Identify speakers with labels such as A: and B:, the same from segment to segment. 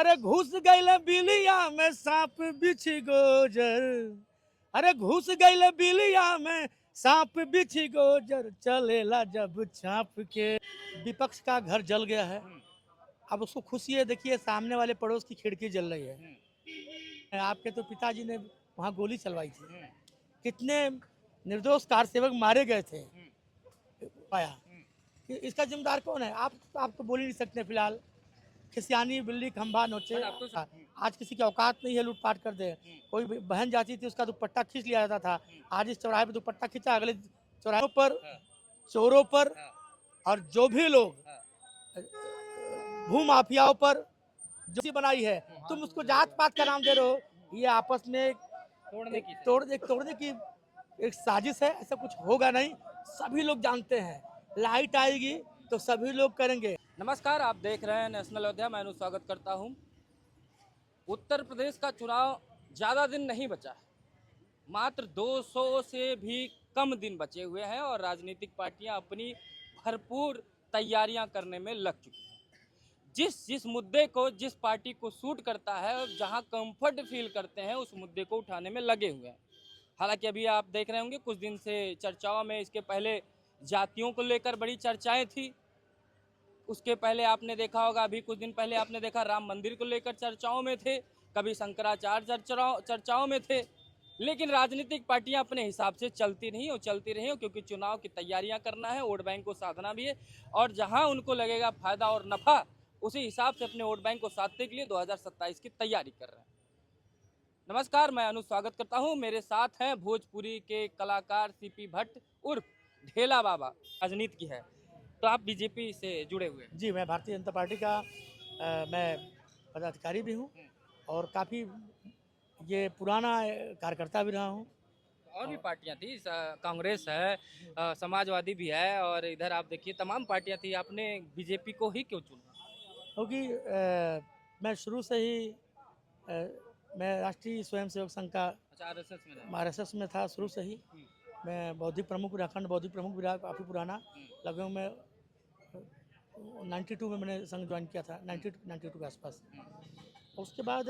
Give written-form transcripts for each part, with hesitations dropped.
A: अरे घुस गईल बिलिया में सांप बिछ गोजर, अरे घुस गईल बिलिया में सांप बिछ गोजर, चलेला जब चाप के। विपक्ष का घर जल गया है। अब उसको खुशी है, देखिए सामने वाले पड़ोस की खिड़की जल रही है। आपके तो पिताजी ने वहाँ गोली चलवाई थी, कितने निर्दोष कार सेवक मारे गए थे। पाया कि इसका जिम्मेदार कौन है? आप तो बोल ही नहीं सकते। फिलहाल खिसियानी बिल्ली खंभा नोचे। आज किसी की औकात नहीं है लूटपाट कर दे। कोई बहन जाती थी उसका दुपट्टा खींच लिया जाता था। आज इस चौराहे पे दुपट्टा खींचा, अगले चौराहों पर चोरों पर और जो भी लोग भू माफियाओं पर जो बनाई है, तुम उसको जात पात का नाम दे रहे हो। ये आपस में तोड़ने की एक साजिश है। ऐसा कुछ होगा नहीं, सभी लोग जानते हैं। लाइट आएगी तो सभी लोग करेंगे।
B: नमस्कार, आप देख रहे हैं नेशनल अयोध्या। मैं स्वागत करता हूं। उत्तर प्रदेश का चुनाव ज़्यादा दिन नहीं बचा है, मात्र 200 से भी कम दिन बचे हुए हैं और राजनीतिक पार्टियां अपनी भरपूर तैयारियां करने में लग चुकी हैं। जिस मुद्दे को, जिस पार्टी को सूट करता है और जहां कंफर्ट फील करते हैं, उस मुद्दे को उठाने में लगे हुए हैं। हालांकि अभी आप देख रहे होंगे, कुछ दिन से चर्चाओं में, इसके पहले जातियों को लेकर बड़ी चर्चाएं थी। उसके पहले आपने देखा होगा, अभी कुछ दिन पहले आपने देखा राम मंदिर को लेकर चर्चाओं में थे, कभी शंकराचार्य चर्चाओं में थे। लेकिन राजनीतिक पार्टियां अपने हिसाब से चलती रही, क्योंकि चुनाव की तैयारियां करना है, वोट बैंक को साधना भी है और जहां उनको लगेगा फायदा और नफा, उसी हिसाब से अपने वोट बैंक को साधने के लिए 2027 की तैयारी कर रहे हैं। नमस्कार, मैं स्वागत करता हूं। मेरे साथ हैं भोजपुरी के कलाकार सीपी भट्ट उर्फ ढेला बाबा। राजनीति की है तो आप बीजेपी से जुड़े हुए हैं?
A: जी, मैं भारतीय जनता पार्टी का मैं पदाधिकारी भी हूँ और काफ़ी ये पुराना कार्यकर्ता भी रहा हूँ।
B: और भी पार्टियां थी, कांग्रेस है, समाजवादी भी है और इधर आप देखिए तमाम पार्टियां थी। आपने बीजेपी को ही क्यों चुना?
A: क्योंकि मैं शुरू से ही मैं राष्ट्रीय स्वयंसेवक संघ का
B: अच्छा, आरएसएस में रहे।
A: आरएसएस में था शुरू से ही। मैं बौद्धिक प्रमुख रहा, अखंड बौद्धिक प्रमुख भी रहा, काफ़ी पुराना। लगभग मैं 92 में मैंने संघ ज्वाइन किया था, 92 के आसपास। उसके बाद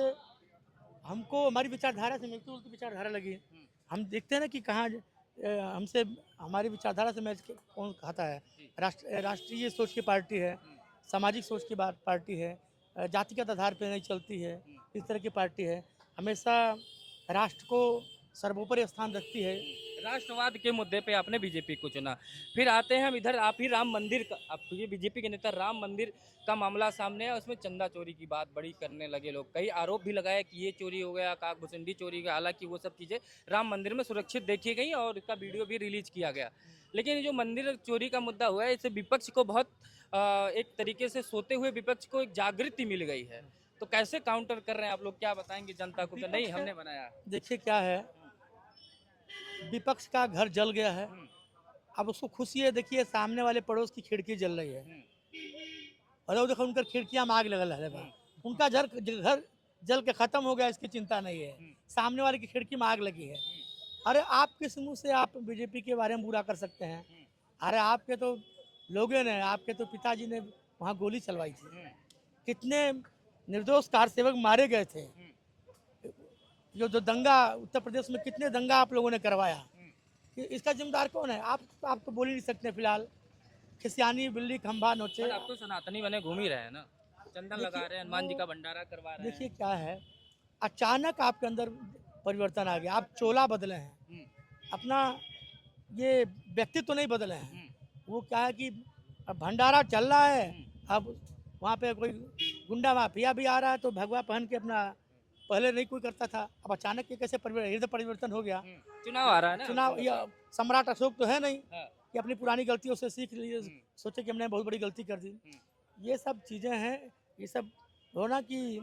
A: हमको हमारी विचारधारा से मिलती जुलती विचारधारा लगी। हम देखते हैं ना कि कहाँ हमसे हमारी विचारधारा से मैच कौन खाता है। राष्ट्रीय सोच की पार्टी है, सामाजिक सोच की पार्टी है, जातिगत आधार पर नहीं चलती है, इस तरह की पार्टी है। हमेशा राष्ट्र को सर्वोपरि स्थान रखती है।
B: राष्ट्रवाद के मुद्दे पे आपने बीजेपी को चुना। फिर आते हैं हम इधर, आप ही राम मंदिर का, आप ये बीजेपी के नेता, राम मंदिर का मामला सामने है, उसमें चंदा चोरी की बात बड़ी करने लगे लोग। कई आरोप भी लगाया कि ये चोरी हो गया, काकभूषणी चोरी हो गया। हालांकि वो सब चीज़ें राम मंदिर में सुरक्षित देखी गई और इसका वीडियो भी रिलीज किया गया। लेकिन जो मंदिर चोरी का मुद्दा हुआ है, इससे विपक्ष को बहुत एक तरीके से सोते हुए विपक्ष को एक जागृति मिल गई है। तो कैसे काउंटर कर रहे हैं आप लोग, क्या बताएंगे जनता को कि नहीं हमने बनाया?
A: देखिए क्या है, विपक्ष का घर जल गया है। अब उसको खुशी है, देखिए सामने वाले पड़ोस की खिड़की जल रही है। और देखो उनकर खिड़कियां में आग लगल है। उनका घर जल के खत्म हो गया, इसकी चिंता नहीं है। सामने वाले की खिड़की में आग लगी है। अरे आप किस मुंह से आप बीजेपी के बारे में बुरा कर सकते हैं? अरे आपके तो लोगों ने, आपके तो पिताजी ने वहाँ गोली चलवाई थी, कितने निर्दोष कार सेवक मारे गए थे। जो दंगा उत्तर प्रदेश में, कितने दंगा आप लोगों ने करवाया। कि इसका जिम्मेदार कौन है? आप तो बोल ही नहीं सकते। फिलहाल खिसियानी बिल्ली खंभा नोचे।
B: आप तो सनातनी बने घूम ही रहे हैं ना, चंदन लगा रहे हैं, हनुमान जी का भंडारा करवा रहे हैं।
A: देखिए क्या है, अचानक आपके अंदर परिवर्तन आ गया। आप चोला बदले हैं, अपना ये व्यक्तित्व तो नहीं बदले हैं। वो क्या है कि अब भंडारा चल रहा है, अब वहाँ पे कोई गुंडा माफिया भी आ रहा है तो भगवा पहन के अपना, पहले नहीं कोई करता था, अब अचानक ये कैसे हृदय परिवर्तन हो गया।
B: चुनाव आ रहा है ना,
A: चुनाव, या सम्राट अशोक तो है नहीं
B: हाँ।
A: कि अपनी पुरानी गलतियों से सीख लिए, सोचे कि हमने बहुत बड़ी गलती कर दी। ये सब चीज़ें हैं। ये सब होना कि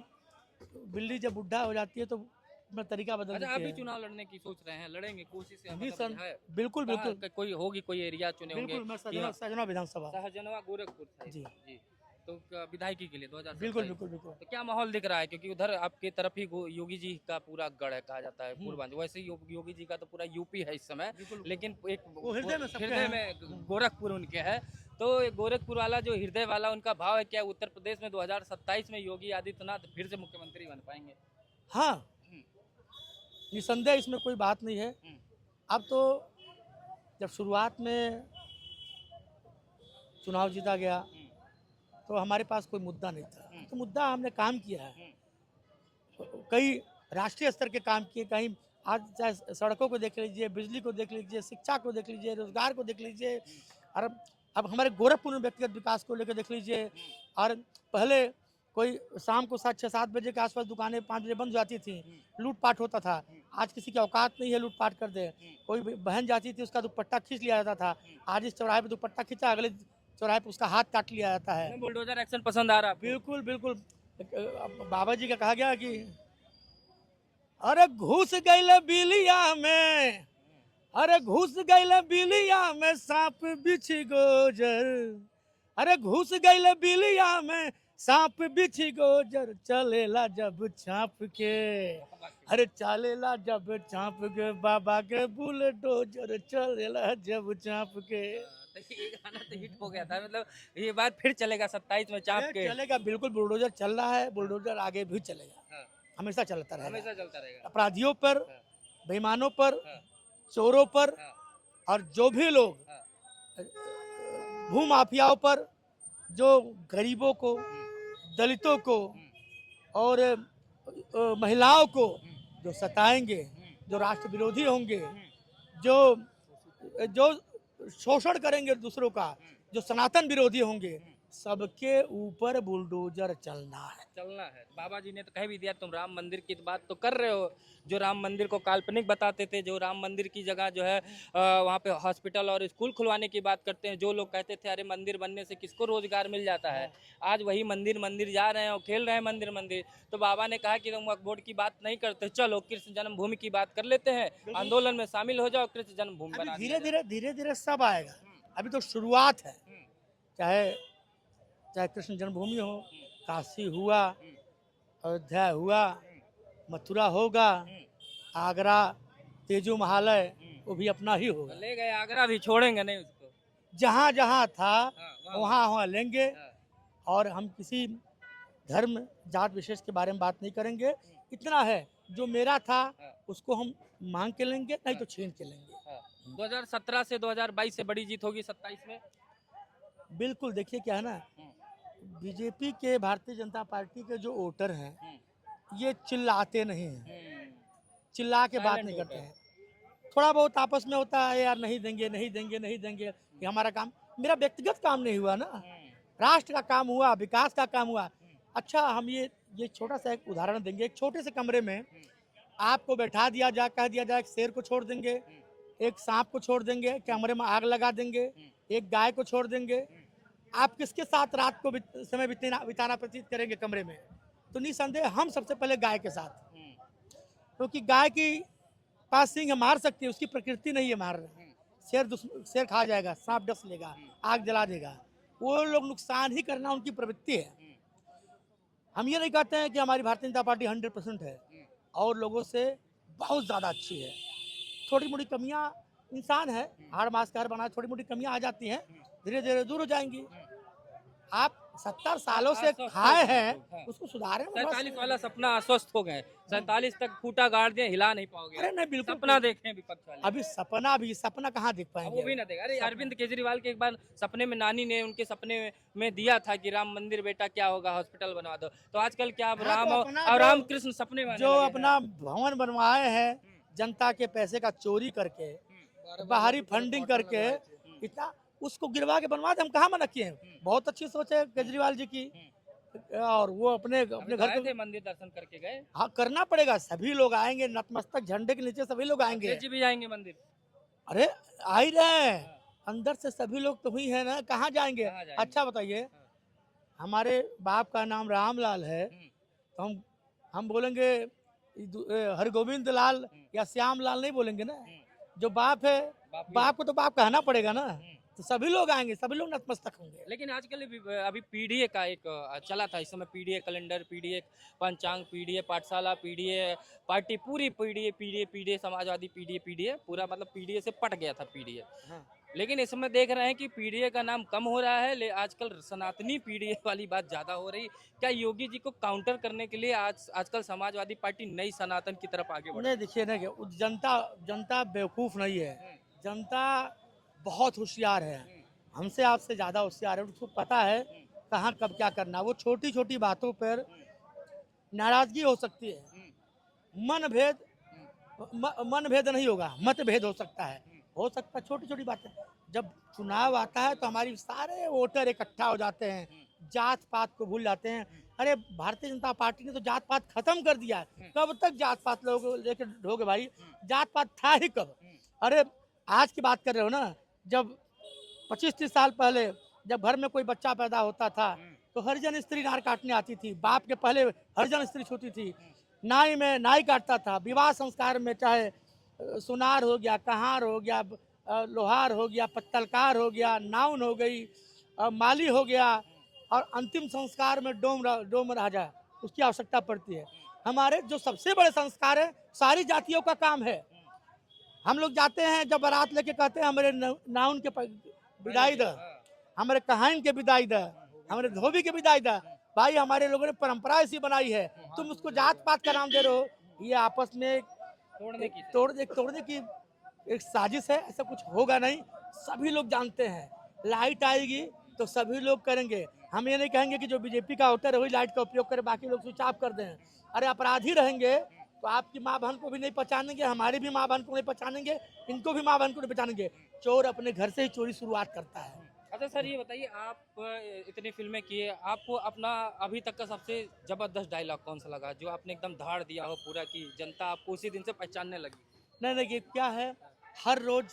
A: बिल्ली जब बुढ़ा हो जाती है तो अपना तरीका बदल
B: अच्छा,
A: देती
B: आप भी
A: है।
B: चुनाव लड़ने की सोच रहे हैं? लड़ेंगे, कोशिश है,
A: जी
B: मतलब
A: सर,
B: है?
A: बिल्कुल बिल्कुल
B: कोई होगी, कोई एरिया चुने होंगे?
A: बिल्कुल। मैं सहजना विधानसभा।
B: सहजनवा गोरखपुर साइड।
A: जी।
B: जी। तो विधायकी के लिए 2027
A: बिल्कुल बिल्कुल बिल्कुल।
B: तो क्या माहौल दिख रहा है, क्योंकि उधर आपकी तरफ ही योगी जी का पूरा गढ़ है कहा जाता है पूर्वांचल, वैसे योगी जी का तो पूरा यूपी है इस समय, लेकिन एक
A: वो हृदय में सबके
B: हृदय
A: हैं।
B: में गोरखपुर उनके है। तो ये गोरखपुर वाला जो हृदय वाला उनका भाव है, क्या उत्तर प्रदेश में 2027 में योगी आदित्यनाथ फिर से मुख्यमंत्री बन पाएंगे?
A: हाँ,
B: हम्म,
A: निसंदेह इसमें कोई बात नहीं है।
B: हम्म,
A: अब तो जब शुरुआत में चुनाव जीता गया
B: हम्म,
A: तो हमारे पास कोई मुद्दा नहीं था। तो मुद्दा हमने काम किया है,
B: हम्म,
A: कई राष्ट्रीय स्तर के काम किए, कहीं आज चाहे सड़कों को देख लीजिए, बिजली को देख लीजिए, शिक्षा को देख लीजिए, रोजगार को देख लीजिए, और अब हमारे गोरखपुर में व्यक्तिगत विकास को लेकर देख लीजिए। और पहले कोई शाम को 6-7 बजे के आसपास दुकानें 5 बजे बंद हो जाती थी, लूटपाट होता था। आज किसी की औकात नहीं है लूटपाट कर दे। कोई भी बहन जाती थी, उसका दुपट्टा खींच लिया जाता था। आज इस चौराहे पे दुपट्टा खींचा, अगले चौराहे पे उसका हाथ काट लिया जाता है।
B: बुलडोजर एक्शन पसंद आ रहा है आपको?
A: बिल्कुल बिल्कुल। बाबा जी का कहा गया कि अरे घुस गईले बिलिया में, अरे घुस गईले बिलिया में सांप बिछ गोजर, अरे घुस गईले बिलिया में सांप बिछ गोजर, चलेला जब चाप के, अरे चलेला जब चाप के, बाबा के बुलडोजर चलेला जब चाप के।
B: तो ये गाना तो हिट हो गया था, मतलब ये बात फिर चलेगा 27 में चाप के?
A: चलेगा, बिल्कुल बुलडोजर चल रहा है, बुलडोजर आगे भी चलेगा,
B: हाँ,
A: हमेशा चलता रहेगा।
B: हमेशा चलता रहेगा।
A: अपराधियों पर,
B: हाँ,
A: बेईमानों पर,
B: हाँ,
A: चोरों पर,
B: हाँ,
A: और जो भी लोग
B: हाँ,
A: भूमाफियाओं पर, जो गरीबों को, दलितों को और महिलाओं को जो सताएंगे, जो राष्ट्र विरोधी होंगे, जो जो शोषण करेंगे दूसरों का, जो सनातन विरोधी होंगे, सबके ऊपर बुलडोजर चलना है।
B: चलना है। बाबा जी ने तो कह भी दिया, तुम राम मंदिर की बात तो कर रहे हो, जो राम मंदिर को काल्पनिक बताते थे, जो राम मंदिर की जगह जो है वहाँ पे हॉस्पिटल और स्कूल खुलवाने की बात करते हैं, जो लोग कहते थे अरे मंदिर बनने से किसको रोजगार मिल जाता है, आज वही मंदिर मंदिर जा रहे हैं और खेल रहे हैं मंदिर मंदिर। तो बाबा ने कहा कि तुम वक्फ बोर्ड की बात नहीं करते, चलो कृष्ण जन्मभूमि की बात कर लेते हैं, आंदोलन में शामिल हो जाओ, कृष्ण जन्मभूमि बना
A: धीरे धीरे धीरे धीरे सब आएगा, अभी तो शुरुआत है। चाहे चाहे कृष्ण जन्मभूमि हो, काशी हुआ, अयोध्या हुआ, मथुरा होगा, आगरा तेजू महालय वो भी अपना ही होगा।
B: ले गए आगरा भी, छोड़ेंगे नहीं उसको।
A: जहाँ जहाँ था
B: हाँ,
A: वहाँ वहाँ लेंगे,
B: हाँ,
A: और हम किसी धर्म जात विशेष के बारे में बात नहीं करेंगे। इतना है, जो मेरा था उसको हम मांग के लेंगे, नहीं तो छीन के लेंगे।
B: हाँ। 2017 से 2022 से बड़ी जीत होगी 27 में?
A: बिल्कुल। देखिए क्या है ना, बीजेपी के, भारतीय जनता पार्टी के जो वोटर हैं, ये चिल्लाते नहीं हैं, चिल्ला के बात नहीं करते हैं। थोड़ा बहुत आपस में होता है, यार नहीं देंगे नहीं देंगे नहीं देंगे, ये हमारा काम, मेरा व्यक्तिगत काम नहीं हुआ ना, राष्ट्र का काम हुआ, विकास का काम हुआ। अच्छा, हम ये छोटा सा एक उदाहरण देंगे। एक छोटे से कमरे में आपको बैठा दिया जाए, कह दिया जाए एक शेर को छोड़ देंगे, एक सांप को छोड़ देंगे, कमरे में आग लगा देंगे, एक गाय को छोड़ देंगे, आप किसके साथ रात को समय बिताना व्यतीत करेंगे कमरे में? तो निसंदेह हम सबसे पहले गाय के साथ, क्योंकि गाय की पास सिंह मार सकती है, उसकी प्रकृति नहीं है मारना। शेर खा जाएगा, सांप डस लेगा, आग जला देगा, वो लोग नुकसान ही करना उनकी प्रवृत्ति है। हम ये नहीं कहते हैं कि हमारी भारतीय जनता पार्टी 100% है, और लोगों से बहुत ज़्यादा अच्छी है। थोड़ी मोटी कमियां, इंसान है, हाड़ मांस का हाड़ बना, थोड़ी मोटी कमियां आ जाती हैं, धीरे धीरे दूर हो जाएंगी। आप 70 सालों से खाए हैं, उसको सुधारें।
B: 47 वाला सपना आश्वस्त हो गए, 47 तक फूटा गाड़ दिए, हिला नहीं पाओगे।
A: अरे नहीं, बिल्कुल
B: सपना देखें विपक्ष वाले।
A: अभी सपना कहाँ देख
B: अब
A: पाएंगे?
B: वो भी ना देगा। अरे अरविंद केजरीवाल के एक बार सपने में नानी ने उनके सपने में दिया था कि राम मंदिर बेटा क्या होगा, हॉस्पिटल बनवा दो। तो आजकल क्या अब राम और रामकृष्ण सपने में
A: जो अपना भवन बनवाए हैं जनता के पैसे का चोरी करके, बाहरी फंडिंग करके, इतना उसको गिरवा के बनवा दे, हम कहाँ मना किए हैं। बहुत अच्छी सोच है केजरीवाल जी की, और वो अपने घर
B: थे, मंदिर दर्शन करके गए।
A: हाँ, करना पड़ेगा, सभी लोग आएंगे, नतमस्तक झंडे के नीचे सभी लोग आएंगे।
B: जी भी जाएंगे मंदिर?
A: अरे आ ही रहे हैं, अंदर से सभी लोग तो हुई है ना, कहाँ जाएंगे? अच्छा बताइए, हमारे बाप का नाम रामलाल है, तो हम बोलेंगे हरगोविंद लाल या श्याम लाल नहीं बोलेंगे ना। जो बाप है, बाप को तो बाप कहना पड़ेगा ना। तो सभी लोग आएंगे, सभी लोग नतमस्तक होंगे।
B: लेकिन आजकल अभी पीडीए का एक चला था, इस समय पीडीए कैलेंडर, पीडीए पंचांग, पीडीए पाठशाला, पीडीए पार्टी, पूरी PDA PDA PDA Samajwadi, PDA PDA पूरा, मतलब पीडीए से पट गया था पीडीए।
A: हाँ।
B: लेकिन इस समय देख रहे हैं कि पीडीए का नाम कम हो रहा है, आजकल सनातनी पीडीए वाली बात ज्यादा हो रही। क्या योगी जी को काउंटर करने के लिए आजकल समाजवादी पार्टी नई सनातन की तरफ आगे बढ़ रही
A: नहीं देखिए ना कि जनता जनता बेवकूफ़ नहीं है,
B: है?
A: जनता बहुत होशियार है, हमसे आपसे ज़्यादा होशियार है। उसको पता है कहाँ कब क्या करना। वो छोटी छोटी बातों पर नाराज़गी हो सकती है, मन भेद मन भेद नहीं होगा, मत भेद हो सकता है। हो सकता है छोटी छोटी बातें। जब चुनाव आता है तो हमारी सारे वोटर इकट्ठा हो जाते हैं, जात पात को भूल जाते हैं। अरे भारतीय जनता पार्टी ने तो जात पात खत्म कर दिया है। कब तक जात पात लोग लेकर ढोगे भाई? जात पात था ही कब? अरे आज की बात कर रहे हो ना, जब 25-30 साल पहले जब घर में कोई बच्चा पैदा होता था तो हरिजन स्त्री नार काटने आती थी। बाप के पहले हरिजन स्त्री छूती थी, नाई में नाई काटता था। विवाह संस्कार में चाहे सुनार हो गया, कहार हो गया, लोहार हो गया, पत्तलकार हो गया, नाउन हो गई, माली हो गया, और अंतिम संस्कार में डोम राजा, उसकी आवश्यकता पड़ती है। हमारे जो सबसे बड़े संस्कार है, सारी जातियों का काम है। हम लोग जाते हैं जब बारात लेके, कहते हैं हमारे नाउन के विदाई द, हमारे कहाइन के विदाई द, हमारे धोबी के विदाई द। भाई हमारे लोगों ने परंपरा ऐसी बनाई है, तुम उसको जात पात का नाम दे रहे हो। ये आपस में तोड़ने की एक साजिश है। ऐसा कुछ होगा नहीं, सभी लोग जानते हैं। लाइट आएगी तो सभी लोग करेंगे। हम ये नहीं कहेंगे कि जो बीजेपी का वोटर है वही लाइट का उपयोग करे, बाकी लोग स्विच ऑफ कर दें। अरे अपराधी रहेंगे तो आपकी माँ बहन को भी नहीं पहचानेंगे, हमारी भी माँ बहन को नहीं पहचानेंगे, इनको भी माँ बहन को नहीं पहचानेंगे। चोर अपने घर से ही चोरी शुरुआत करता है।
B: अच्छा सर, ये बताइए, आप इतनी फिल्में किए, आपको अपना अभी तक का सबसे जबरदस्त डायलॉग कौन सा लगा, जो आपने एकदम धाड़ दिया हो पूरा, की जनता आपको उसी दिन से पहचानने लगी?
A: नहीं नहीं, ये क्या है, हर रोज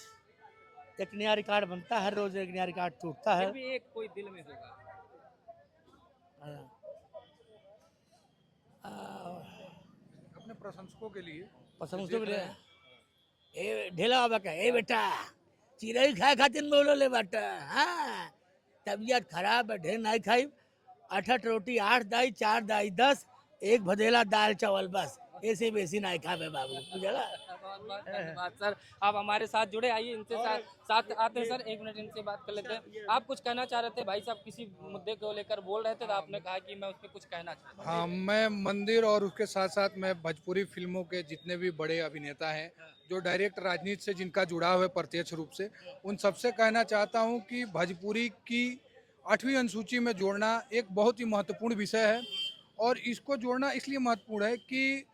A: एक नया रिकॉर्ड बनता है, हर रोज एक नया रिकॉर्ड टूटता है।
B: फिर भी एक कोई दिल में होगा।
C: अपने प्रशंसकों के लिए
A: पसंद के लिए ए ढेला बाबा का, ए बेटा चिड़ई खाए खातिर बोलो ले बेटा। हाँ, तबीयत खराब है, ढेर नहीं खाई। 8 रोटी 8 दाई 4 दाई 10, एक भदेला दाल चावल बस, ऐसे बेसी नहीं खावे बाबू, बुझला।
B: बहुत बहुत धन्यवाद सर, आप हमारे साथ जुड़े। आइए इनसे साथ आते हैं सर, एक मिनट इनसे बात कर लेते हैं। आप कुछ कहना चाह रहे थे, भाई साहब किसी मुद्दे को लेकर बोल रहे थे, तो आपने कहा कि मैं उस पर कुछ कहना चाहता हूँ।
C: हाँ, मैं मंदिर और उसके साथ साथ मैं भोजपुरी फिल्मों के जितने भी बड़े अभिनेता हैं जो डायरेक्ट राजनीति से जिनका जुड़ाव है प्रत्यक्ष रूप से, उन सबसे कहना चाहता हूँ कि भोजपुरी की 8वीं अनुसूची में जोड़ना एक बहुत ही महत्वपूर्ण विषय है। और इसको जोड़ना इसलिए महत्वपूर्ण है कि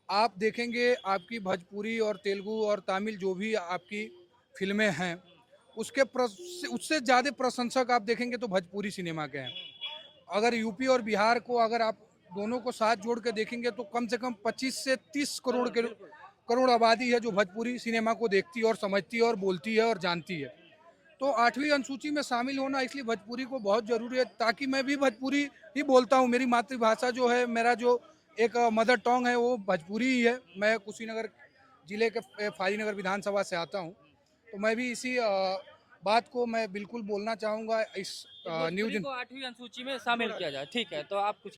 C: आप देखेंगे आपकी भोजपुरी और तेलुगु और तमिल जो भी आपकी फिल्में हैं उससे ज़्यादा प्रशंसक आप देखेंगे तो भोजपुरी सिनेमा के हैं। अगर यूपी और बिहार को अगर आप दोनों को साथ जोड़ के देखेंगे तो कम से कम 25 से 30 करोड़ आबादी है जो भोजपुरी सिनेमा को देखती है और समझती है और बोलती है और जानती है। तो 8वीं अनुसूची में शामिल होना इसलिए भोजपुरी को बहुत ज़रूरी है, ताकि मैं भी भोजपुरी ही बोलता हूँ। मेरी मातृभाषा जो है, मेरा जो एक मदर टंग है वो भोजपुरी ही है। मैं कुशीनगर जिले के फाजीनगर विधानसभा से आता हूँ, तो मैं भी इसी बात को मैं बिल्कुल बोलना चाहूँगा इस न्यूज़।
B: भोजपुरी को 8वीं अनुसूची में शामिल किया जाए, ठीक है, तो आप कुछ